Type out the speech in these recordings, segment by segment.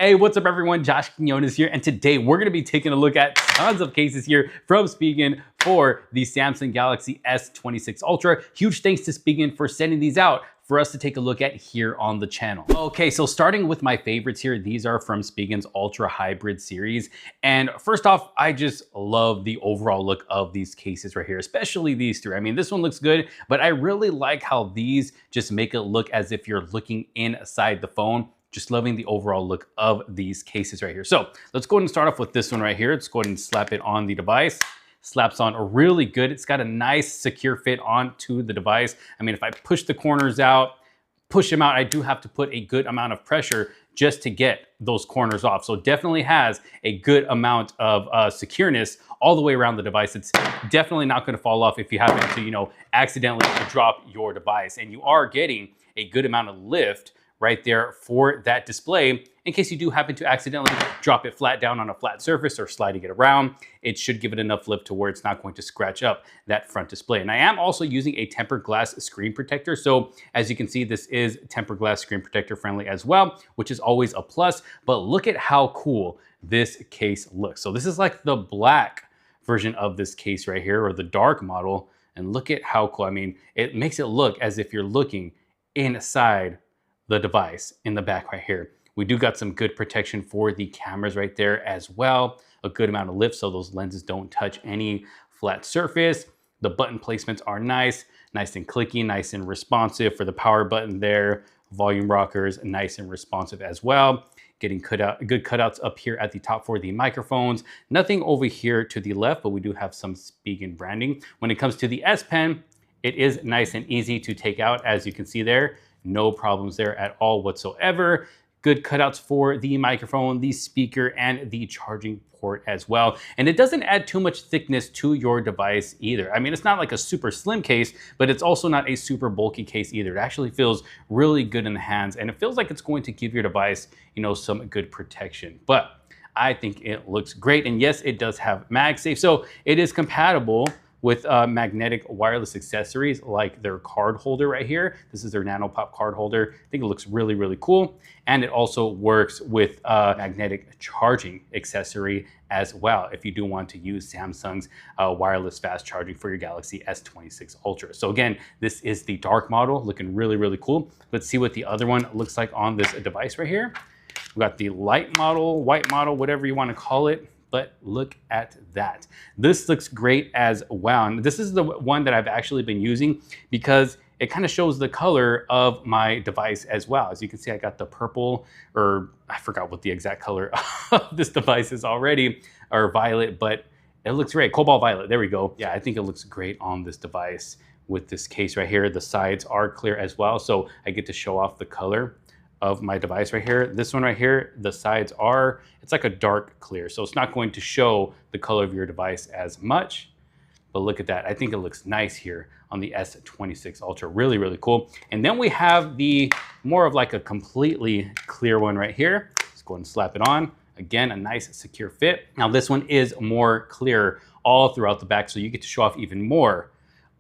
Hey, what's up everyone? Josh Quinones here, and today we're going to be taking a look at tons of cases here from Spigen for the Samsung Galaxy S26 Ultra. Huge thanks to Spigen for sending these out for us to take a look at here on the channel. Okay, so starting with my favorites here, these are from Spigen's Ultra Hybrid series. And first off, I just love the overall look of these cases right here, especially these three. I mean, this one looks good, but I really like how these just make it look as if you're looking inside the phone. Just loving the overall look of these cases right here. So let's go ahead and start off with this one right here. Let's go ahead and slap it on the device. Slaps on really good. It's got a nice secure fit onto the device. I mean, if I push the corners out, push them out, I do have to put a good amount of pressure just to get those corners off. So it definitely has a good amount of secureness all the way around the device. It's definitely not gonna fall off if you happen to, accidentally drop your device. And you are getting a good amount of lift right there for that display. In case you do happen to accidentally drop it flat down on a flat surface or sliding it around, it should give it enough lift to where it's not going to scratch up that front display. And I am also using a tempered glass screen protector. So as you can see, this is tempered glass screen protector friendly as well, which is always a plus. But look at how cool this case looks. So this is like the black version of this case right here, or the dark model. And look at how cool. I mean, it makes it look as if you're looking inside the device in the back right here. We do got some good protection for the cameras right there as well. A good amount of lift so those lenses don't touch any flat surface. The button placements are nice and clicky, nice and responsive for the power button there. Volume rockers, nice and responsive as well. Getting good cutouts up here at the top for the microphones. Nothing over here to the left, but we do have some Spigen branding. When it comes to the S Pen, it is nice and easy to take out, as you can see there. No problems there at all whatsoever. Good cutouts for the microphone, the speaker, and the charging port as well. And it doesn't add too much thickness to your device either. I mean, it's not like a super slim case, but it's also not a super bulky case either. It actually feels really good in the hands, and it feels like it's going to give your device, some good protection. But I think it looks great. And yes, it does have MagSafe. So it is compatible with magnetic wireless accessories like their card holder right here. This is their Nano Pop card holder. I think it looks really, really cool. And it also works with magnetic charging accessory as well, if you do want to use Samsung's wireless fast charging for your Galaxy S26 Ultra. So again, this is the dark model, looking really, really cool. Let's see what the other one looks like on this device right here. We got the light model, white model, whatever you want to call it. But look at that. This looks great as well. And this is the one that I've actually been using because it kind of shows the color of my device as well. As you can see, I got the purple, or I forgot what the exact color of this device is already, or violet, but it looks great. Cobalt violet, there we go. Yeah, I think it looks great on this device with this case right here. The sides are clear as well, so I get to show off the color of my device right here. This one right here, the sides are, it's like a dark clear. So it's not going to show the color of your device as much, but look at that. I think it looks nice here on the S26 Ultra, really, really cool. And then we have the more of like a completely clear one right here. Let's go ahead and slap it on. Again, a nice secure fit. Now this one is more clear all throughout the back, so you get to show off even more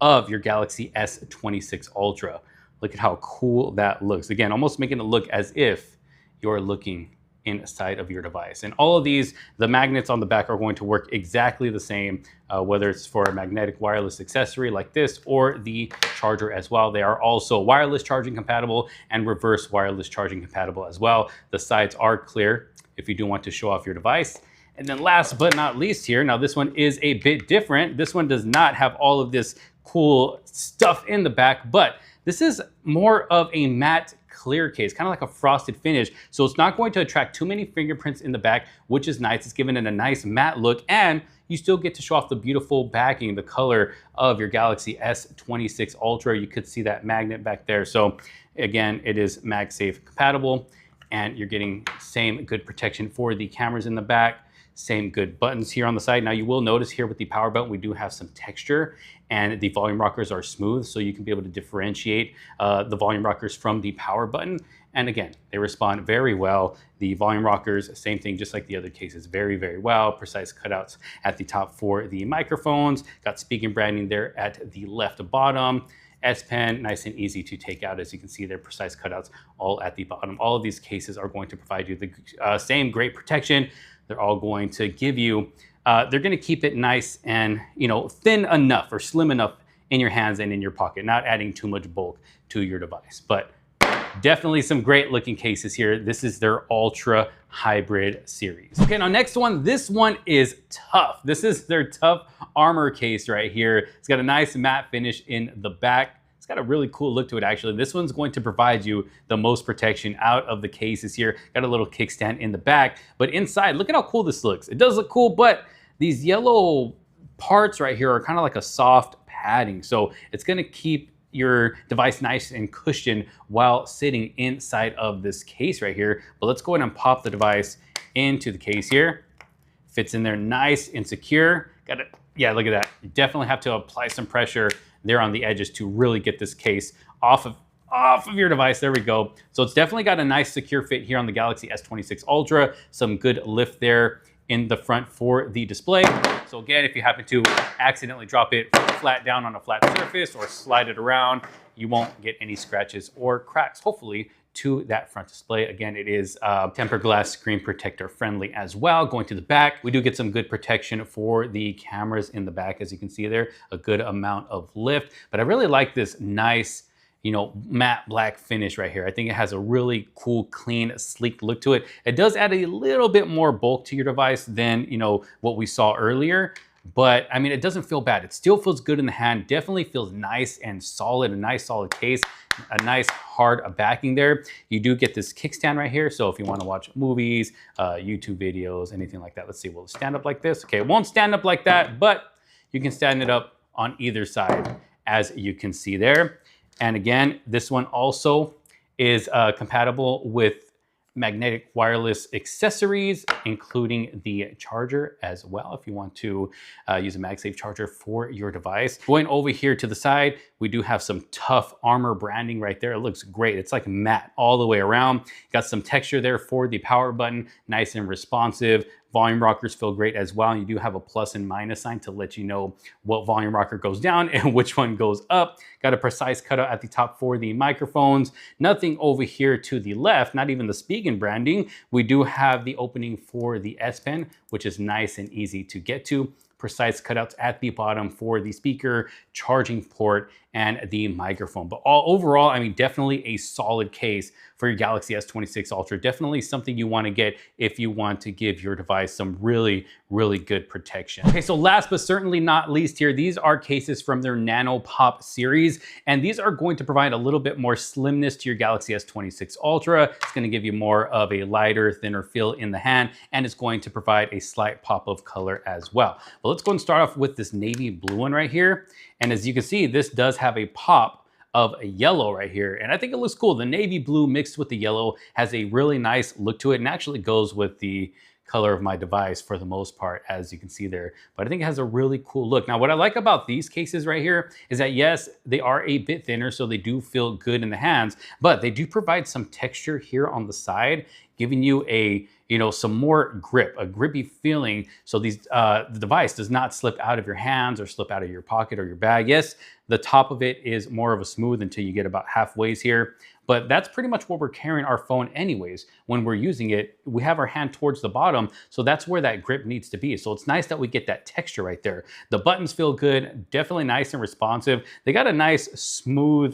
of your Galaxy S26 Ultra. Look at how cool that looks. Again, almost making it look as if you're looking inside of your device. And all of these, the magnets on the back are going to work exactly the same, whether it's for a magnetic wireless accessory like this or the charger as well. They are also wireless charging compatible and reverse wireless charging compatible as well. The sides are clear if you do want to show off your device. And then last but not least here, now this one is a bit different. This one does not have all of this cool stuff in the back, but this is more of a matte clear case, kind of like a frosted finish. So it's not going to attract too many fingerprints in the back, which is nice. It's giving it a nice matte look, and you still get to show off the beautiful backing, the color of your Galaxy S26 Ultra. You could see that magnet back there. So again, it is MagSafe compatible, and you're getting same good protection for the cameras in the back. Same good buttons here on the side. Now you will notice here with the power button, we do have some texture, and the volume rockers are smooth, so you can be able to differentiate the volume rockers from the power button. And again, they respond very well. The volume rockers, same thing, just like the other cases, very, very well. Precise cutouts at the top for the microphones. Got Spigen branding there at the left bottom. S Pen, nice and easy to take out. As you can see, they're precise cutouts all at the bottom. All of these cases are going to provide you the same great protection. They're all going to give you, they're going to keep it nice and, thin enough or slim enough in your hands and in your pocket, not adding too much bulk to your device. But definitely some great looking cases here. This is their Ultra Hybrid series. Okay, now next one, this one is tough. This is their Tough Armor case right here. It's got a nice matte finish in the back. It's got a really cool look to it actually. This one's going to provide you the most protection out of the cases here. Got a little kickstand in the back, but inside, look at how cool this looks. It does look cool, but these yellow parts right here are kind of like a soft padding. So it's gonna keep your device nice and cushioned while sitting inside of this case right here. But let's go ahead and pop the device into the case here. Fits in there nice and secure. Got it. Yeah, look at that. You definitely have to apply some pressure there on the edges to really get this case off of your device. There we go. So it's definitely got a nice secure fit here on the Galaxy S26 Ultra. Some good lift there in the front for the display. So again, if you happen to accidentally drop it flat down on a flat surface or slide it around, you won't get any scratches or cracks, hopefully, to that front display. Again, it is tempered glass screen protector friendly as well. Going to the back, we do get some good protection for the cameras in the back. As you can see there, a good amount of lift. But I really like this nice, matte black finish right here. I think it has a really cool, clean, sleek look to it. It does add a little bit more bulk to your device than, what we saw earlier. But I mean, it doesn't feel bad. It still feels good in the hand. Definitely feels nice and solid, a nice solid case, a nice hard backing there. You do get this kickstand right here. So if you want to watch movies, YouTube videos, anything like that, let's see, will it stand up like this? Okay, it won't stand up like that, but you can stand it up on either side, as you can see there. And again, this one also is compatible with magnetic wireless accessories, including the charger as well, if you want to use a MagSafe charger for your device. Going over here to the side, we do have some Tough Armor branding right there. It looks great. It's like matte all the way around. Got some texture there for the power button, nice and responsive. Volume rockers feel great as well. And you do have a plus and minus sign to let you know what volume rocker goes down and which one goes up. Got a precise cutout at the top for the microphones. Nothing over here to the left, not even the Spigen branding. We do have the opening for the S Pen, which is nice and easy to get to. Precise cutouts at the bottom for the speaker, charging port, and the microphone. But overall, I mean, definitely a solid case for your Galaxy S26 Ultra. Definitely something you want to get if you want to give your device some really, really good protection. Okay, so last but certainly not least here, these are cases from their Nano Pop series, and these are going to provide a little bit more slimness to your Galaxy S26 Ultra. It's going to give you more of a lighter, thinner feel in the hand, and it's going to provide a slight pop of color as well. But let's go and start off with this navy blue one right here. And as you can see, this does have a pop of a yellow right here. And I think it looks cool. The navy blue mixed with the yellow has a really nice look to it and actually goes with the color of my device for the most part, as you can see there. But I think it has a really cool look. Now, what I like about these cases right here is that yes, they are a bit thinner, so they do feel good in the hands, but they do provide some texture here on the side, giving you a, some more grip, a grippy feeling. So the device does not slip out of your hands or slip out of your pocket or your bag. Yes, the top of it is more of a smooth until you get about halfway here. But that's pretty much what we're carrying our phone anyways. When we're using it, we have our hand towards the bottom. So that's where that grip needs to be. So it's nice that we get that texture right there. The buttons feel good, definitely nice and responsive. They got a nice smooth,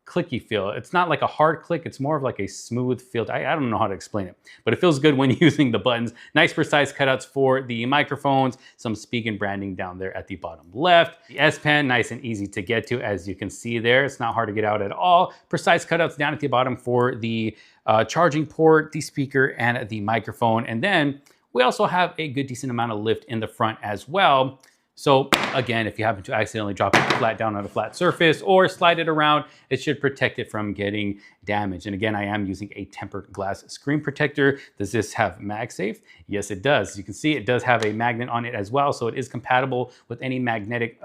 clicky feel. It's not like a hard click, it's more of like a smooth feel. I don't know how to explain it, but it feels good when using the buttons. Nice precise cutouts for the microphones, some Spigen branding down there at the bottom left. The S Pen, nice and easy to get to, as you can see there. It's not hard to get out at all. Precise cutouts down at the bottom for the charging port, the speaker, and the microphone. And then we also have a good decent amount of lift in the front as well. So again, if you happen to accidentally drop it flat down on a flat surface or slide it around, it should protect it from getting damaged. And again, I am using a tempered glass screen protector. Does this have MagSafe? Yes, it does. As you can see, it does have a magnet on it as well. So it is compatible with any magnetic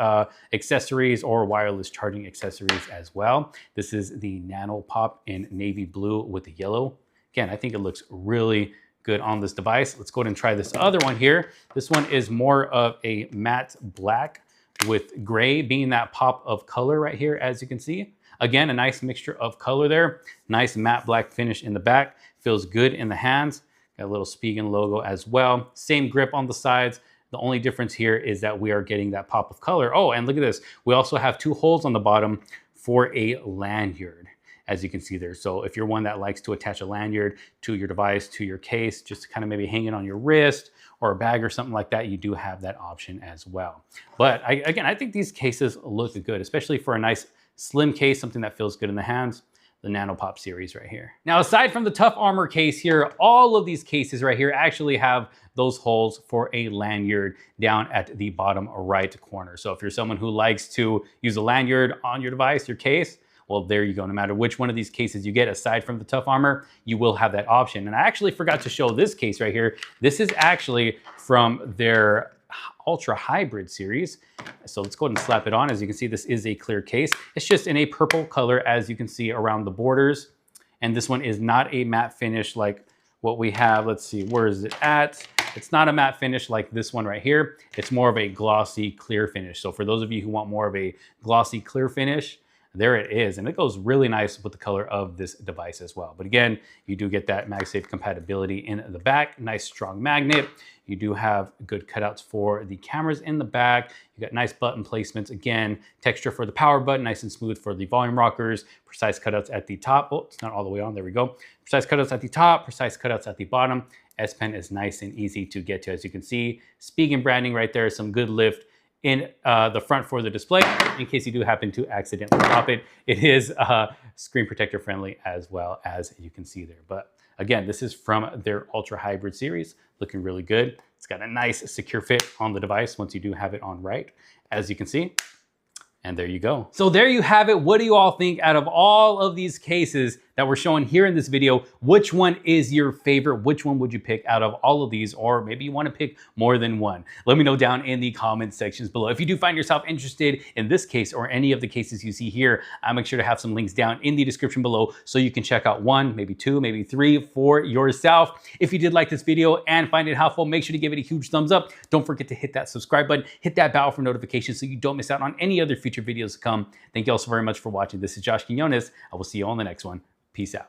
accessories or wireless charging accessories as well. This is the Nano Pop in navy blue with the yellow. Again, I think it looks really good on this device. Let's go ahead and try this other one here. This one is more of a matte black with gray being that pop of color right here, as you can see. Again, a nice mixture of color there. Nice matte black finish in the back. Feels good in the hands. Got a little Spigen logo as well. Same grip on the sides. The only difference here is that we are getting that pop of color. Oh, and look at this. We also have 2 holes on the bottom for a lanyard, as you can see there. So if you're one that likes to attach a lanyard to your device, to your case, just to kind of maybe hang it on your wrist or a bag or something like that, you do have that option as well. But again, I think these cases look good, especially for a nice slim case, something that feels good in the hands. The Nano Pop series right here. Now, aside from the Tough Armor case here, all of these cases right here actually have those holes for a lanyard down at the bottom right corner. So if you're someone who likes to use a lanyard on your device, your case, well, there you go. No matter which one of these cases you get, aside from the Tough Armor, you will have that option. And I actually forgot to show this case right here. This is actually from their Ultra Hybrid series. So let's go ahead and slap it on. As you can see, this is a clear case. It's just in a purple color, as you can see around the borders. And this one is not a matte finish like what we have. Let's see, where is it at? It's not a matte finish like this one right here. It's more of a glossy clear finish. So for those of you who want more of a glossy clear finish, there it is. And it goes really nice with the color of this device as well. But again, you do get that MagSafe compatibility in the back. Nice strong magnet. You do have good cutouts for the cameras in the back. You got nice button placements. Again, texture for the power button, nice and smooth for the volume rockers. Precise cutouts at the top. Oh, it's not all the way on. There we go. Precise cutouts at the top, precise cutouts at the bottom. S Pen is nice and easy to get to, as you can see. Spigen branding right there. Some good lift in the front for the display, in case you do happen to accidentally drop it. It is screen protector friendly as well, as you can see there. But again, this is from their Ultra Hybrid series, looking really good. It's got a nice secure fit on the device once you do have it on right, as you can see. And there you go. So there you have it. What do you all think out of all of these cases that we're showing here in this video? Which one is your favorite? Which one would you pick out of all of these? Or maybe you want to pick more than one. Let me know down in the comment sections below. If you do find yourself interested in this case or any of the cases you see here, I'll make sure to have some links down in the description below so you can check out 1, maybe 2, maybe 3 for yourself. If you did like this video and find it helpful, make sure to give it a huge thumbs up. Don't forget to hit that subscribe button, hit that bell for notifications so you don't miss out on any other future videos to come. Thank you all so very much for watching. This is Josh Quinones. I will see you on the next one. Peace out.